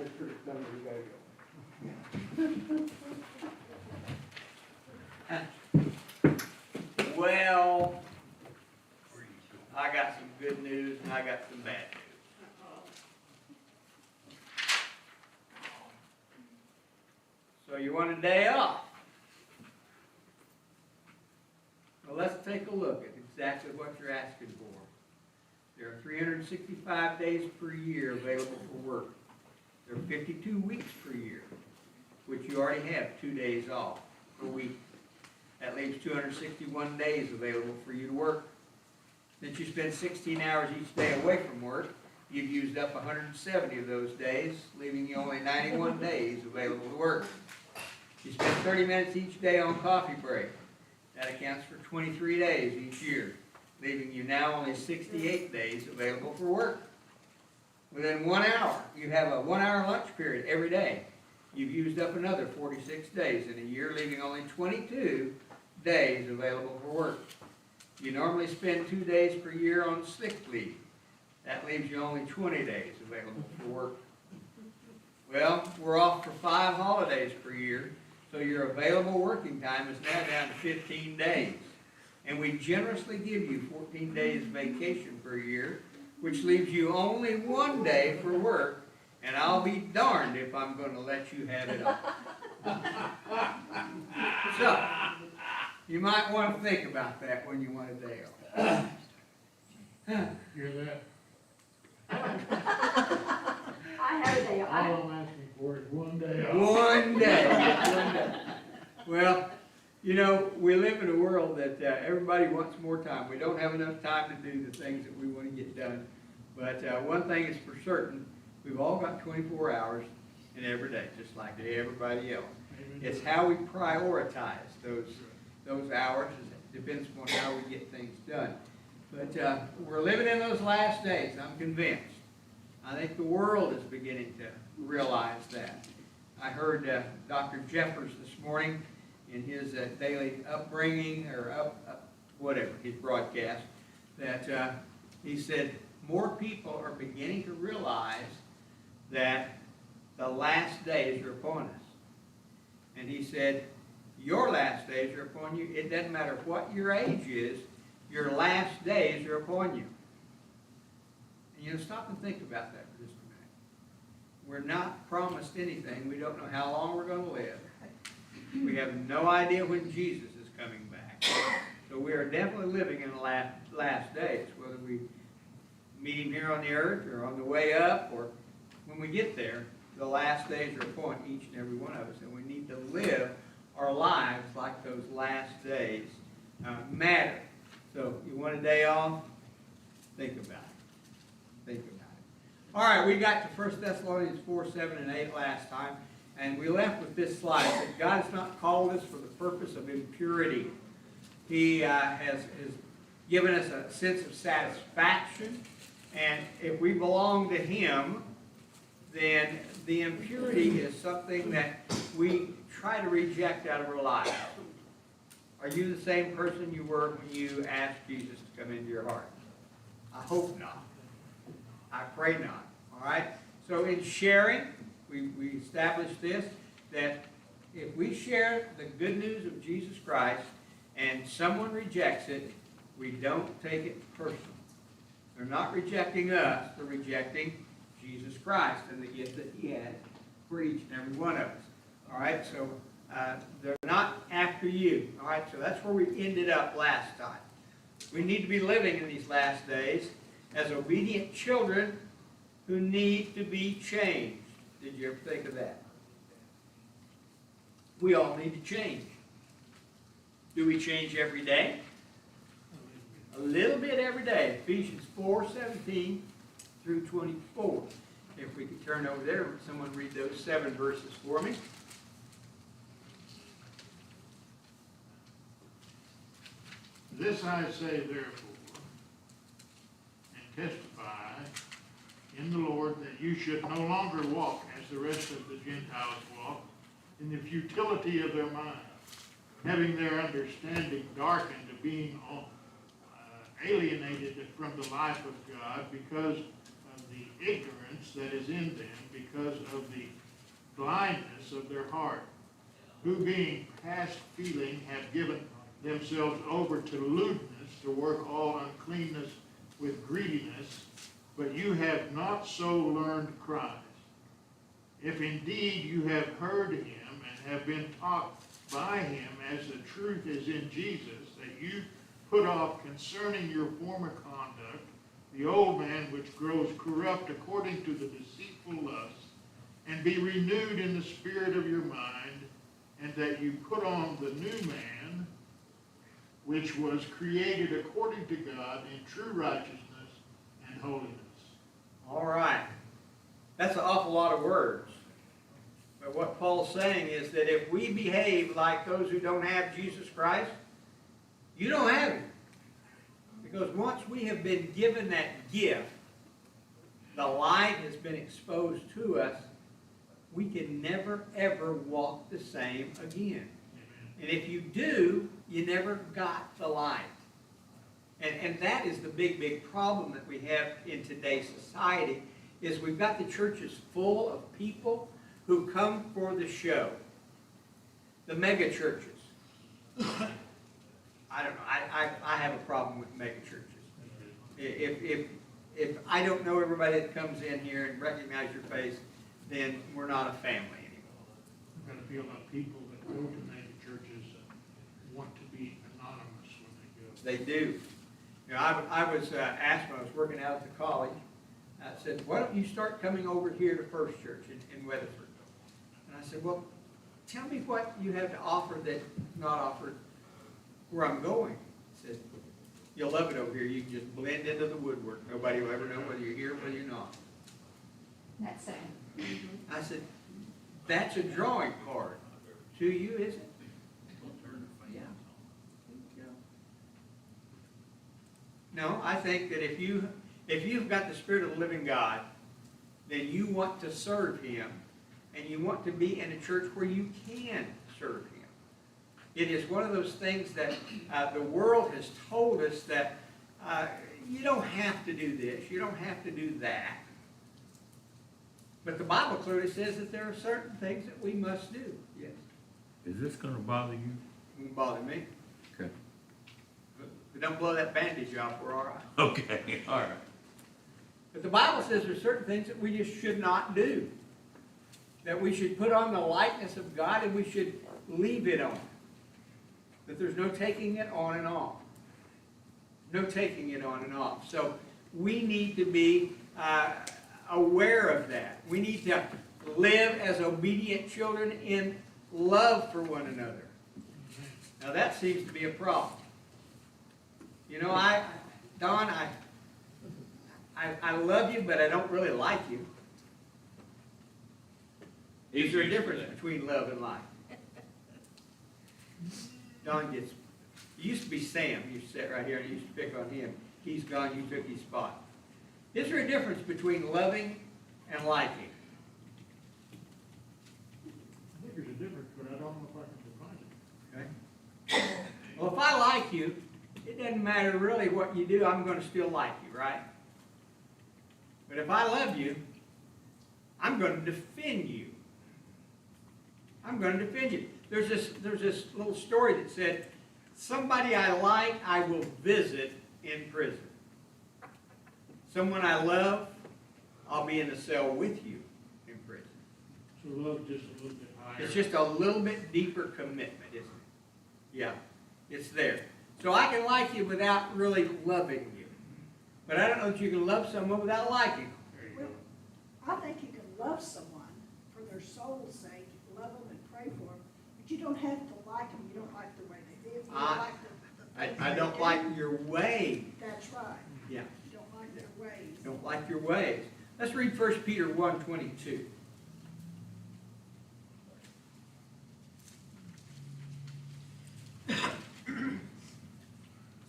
this church done, we gotta go. Well, I got some good news and I got some bad news. So you want a day off? Well, let's take a look at exactly what you're asking for. There are 365 days per year available for work. There are 52 weeks per year, which you already have 2 days off per week. That leaves 261 days available for you to work. Since you spend 16 hours each day away from work, you've used up 170 of those days, leaving you only 91 days available to work. You spend 30 minutes each day on coffee break. That accounts for 23 days each year, leaving you now only 68 days available for work. Within 1 hour, you have a 1 hour lunch period every day. You've used up another 46 days in a year, leaving only 22 days available for work. You normally spend 2 days per year on sick leave. That leaves you only 20 days available for work. Well, we're off for 5 holidays per year, so your available working time is now down to 15 days. And we generously give you 14 days vacation per year, which leaves you only 1 day for work, and I'll be darned if I'm going to let you have it all. So, you might want to think about that when you want a day off. Hear that? I have a day off. All I'm asking for is 1 day off. 1 day. 1 day. Well, you know, we live in a world that everybody wants more time. We don't have enough time to do the things that we want to get done. But one thing is for certain, we've all got 24 hours in every day, just like everybody else. It's how we prioritize those hours. It depends on how we get things done. But we're living in those last days, I'm convinced. I think the world is beginning to realize that. I heard Dr. Jeffers this morning in his daily upbringing, or whatever, his broadcast, that he said more people are beginning to realize that the last days are upon us. And he said, your last days are upon you. It doesn't matter what your age is, your last days are upon you. And you know, stop and think about that for just a minute. We're not promised anything. We don't know how long we're going to live. We have no idea when Jesus is coming back. So we are definitely living in the last days, whether we meet him here on the earth or on the way up, or when we get there, the last days are upon each and every one of us, and we need to live our lives like those last days matter. So you want a day off? Think about it. Think about it. All right, we got to 1 Thessalonians 4, 7, and 8 last time, and we left with this slide that God has not called us for the purpose of impurity. He has given us a sense of satisfaction, and if we belong to him, then the impurity is something that we try to reject out of our lives. Are you the same person you were when you asked Jesus to come into your heart? I hope not. I pray not. All right? So in sharing, we established this, that if we share the good news of Jesus Christ and someone rejects it, we don't take it personally. They're not rejecting us, they're rejecting Jesus Christ and the gift that he had for each and every one of us. All right, so they're not after you. All right, so that's where we ended up last time. We need to be living in these last days as obedient children who need to be changed. Did you ever think of that? We all need to change. Do we change every day? A little bit every day. Ephesians 4:17 through 24. If we could turn over there, someone read those 7 verses for me. This I say therefore, and testify in the Lord, that you should no longer walk as the rest of the Gentiles walk, in the futility of their mind, having their understanding darkened, being alienated from the life of God because of the ignorance that is in them because of the blindness of their heart, who being past feeling have given themselves over to lewdness, to work all uncleanness with greediness, but you have not so learned Christ. If indeed you have heard him and have been taught by him as the truth is in Jesus, that you put off concerning your former conduct the old man which grows corrupt according to the deceitful lusts, and be renewed in the spirit of your mind, and that you put on the new man, which was created according to God in true righteousness and holiness. All right. That's an awful lot of words. But what Paul's saying is that if we behave like those who don't have Jesus Christ, you don't have him. Because once we have been given that gift, the light has been exposed to us, we can never, ever walk the same again. And if you do, you never got the light. And that is the big, big problem that we have in today's society, is we've got the churches full of people who come for the show. The mega churches. I don't know. I have a problem with mega churches. If I don't know everybody that comes in here and recognize your face, then we're not a family anymore. I've got to feel like people that go to mega churches want to be anonymous when they go. They do. You know, I was asked when I was working out at the college, I said, why don't you start coming over here to First Church in Weatherford? And I said, well, tell me what you have to offer that's not offered where I'm going. He said, you'll love it over here. You can just blend into the woodwork. Nobody will ever know whether you're here or whether you're not. That's sad. I said, that's a drawing card to you, is it? Yeah. No, I think that if you've got the Spirit of the living God, then you want to serve him, and you want to be in a church where you can serve him. It is one of those things that the world has told us that you don't have to do this, you don't have to do that. But the Bible clearly says that there are certain things that we must do. Yes. Is this gonna bother you? It won't bother me. Okay. But don't blow that bandage off, we're all right. Okay, all right. But the Bible says there are certain things that we just should not do. That we should put on the likeness of God and we should leave it on. That there's no taking it on and off. No taking it on and off. So we need to be aware of that. We need to live as obedient children in love for one another. Now that seems to be a problem. You know, Don, I love you, but I don't really like you. Is there a difference between love and like? Don gets, it used to be Sam, you used to sit right here and you used to pick on him. He's gone, you took his spot. Is there a difference between loving and liking? I think there's a difference, but I don't know if I can define it. Okay. Well, if I like you, it doesn't matter really what you do, I'm going to still like you, right? But if I love you, I'm going to defend you. I'm going to defend you. There's this little story that said, somebody I like, I will visit in prison. Someone I love, I'll be in the cell with you in prison. So love just a little bit higher. It's just a little bit deeper commitment, isn't it? Yeah, it's there. So I can like you without really loving you. But I don't know that you can love someone without liking them. There you Well, I think you can love someone for their soul's sake, love them and pray for them, but you don't have to like them, you don't like the way they live, you don't like the things I they don't do. like your way. That's right, Yeah, you don't like their ways. don't like your ways. Let's read 1 Peter 1:22.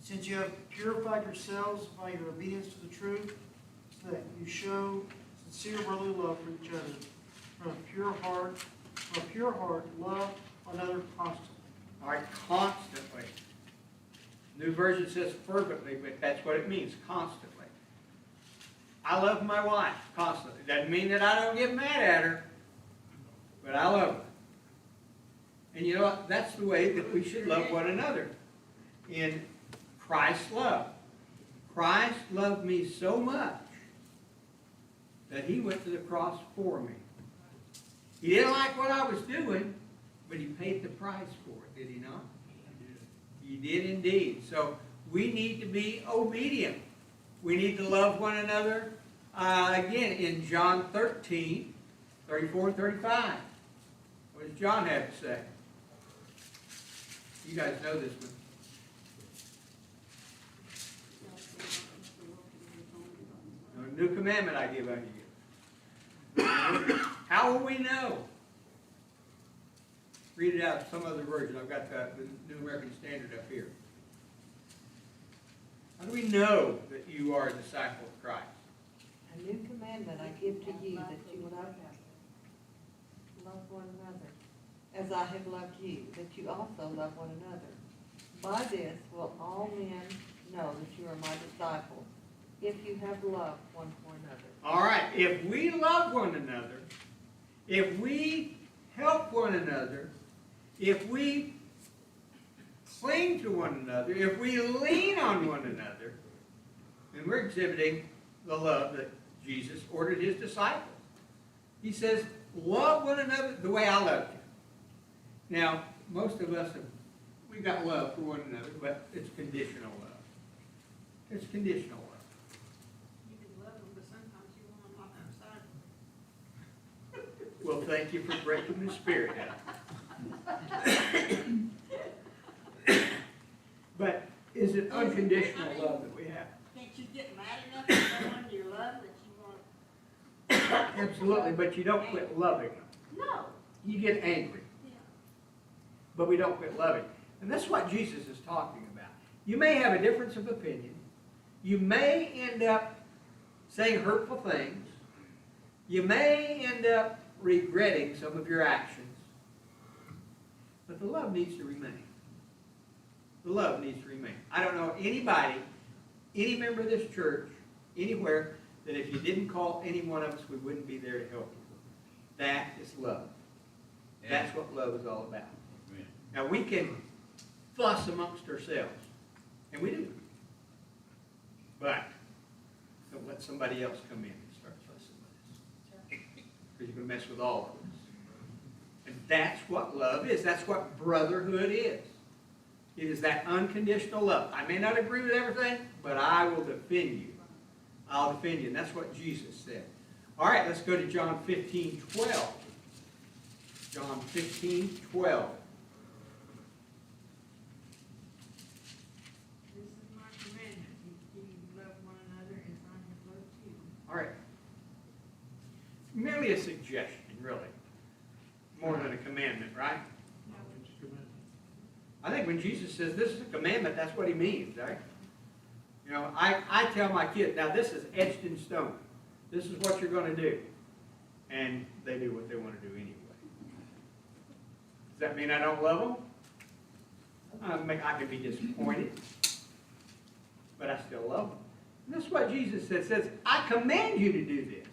Since you have purified yourselves by your obedience to the truth, so that you show sincere brotherly love for each other. From a pure heart, love one another constantly. All right, constantly. New version says fervently, but that's what it means, constantly. I love my wife constantly. Doesn't mean that I don't get mad at her, but I love her. And you know what? That's the way that we should love one another. In Christ's love. Christ loved me so much that he went to the cross for me. He didn't like what I was doing, but he paid the price for it, did he not? He did indeed. So we need to be obedient. We need to love one another. Again, in John 13, 34 and 35. What does John have to say? You guys know this one. A new commandment I give unto you. How will we know? Read it out, some other version. I've got the New American Standard up here. How do we know that you are a disciple of Christ? A new commandment I give to you, that you love one another, as I have loved you, that you also love one another. By this will all men know that you are my disciples, if you have loved one for another. All right, if we love one another, if we help one another, if we cling to one another, if we lean on one another, then we're exhibiting the love that Jesus ordered his disciples. He says, love one another the way I loved you. Now, most of us we've got love for one another, but it's conditional love. It's conditional love. You can love them, but sometimes you want them off outside. Well, thank you for breaking the spirit out. But is it unconditional love that we have? Can't you get mad enough at someone you love that you want? Absolutely, but you don't quit loving them. No. You get angry, Yeah. but we don't quit loving. And that's what Jesus is talking about. You may have a difference of opinion. You may end up saying hurtful things. You may end up regretting some of your actions. But the love needs to remain. The love needs to remain. I don't know anybody, any member of this church, anywhere, that if you didn't call any one of us, we wouldn't be there to help you. That is love. That's what love is all about. Amen. Now we can fuss amongst ourselves, and we do. But don't let somebody else come in and start fussing with us. Because you're going to mess with all of us. And that's what love is. That's what brotherhood is. It is that unconditional love. I may not agree with everything, but I will defend you. I'll defend you. And that's what Jesus said. All right, let's go to John 15:12. John 15:12. This is my commandment, that you love one another as I have loved you. All right. Merely a suggestion, really. More than a commandment, right? It's a commandment. I think when Jesus says this is a commandment, that's what he means, right? You know, I tell my kids, now this is etched in stone. This is what you're going to do. And they do what they want to do anyway. Does that mean I don't love them? I can be disappointed, but I still love them. And that's what Jesus says, I command you to do this.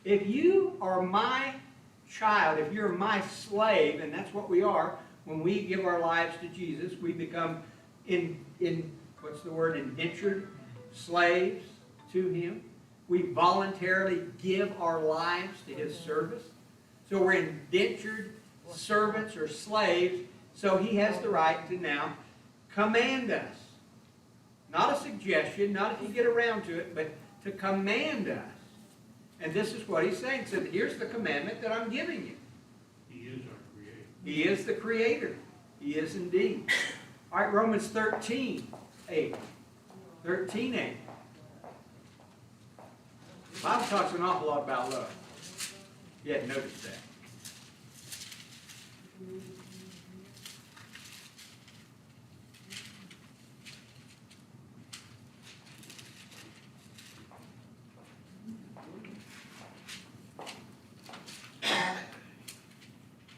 If you are my child, if you're my slave, and that's what we are, when we give our lives to Jesus, we become what's the word, indentured slaves to him. We voluntarily give our lives to his service. So we're indentured servants or slaves, so he has the right to now command us. Not a suggestion, not if you get around to it, but to command us. And this is what he's saying. He said, here's the commandment that I'm giving you. He is our creator. He is the creator. He is indeed. All right, Romans 13:8. 13:8. The Bible talks an awful lot about love. You hadn't noticed that.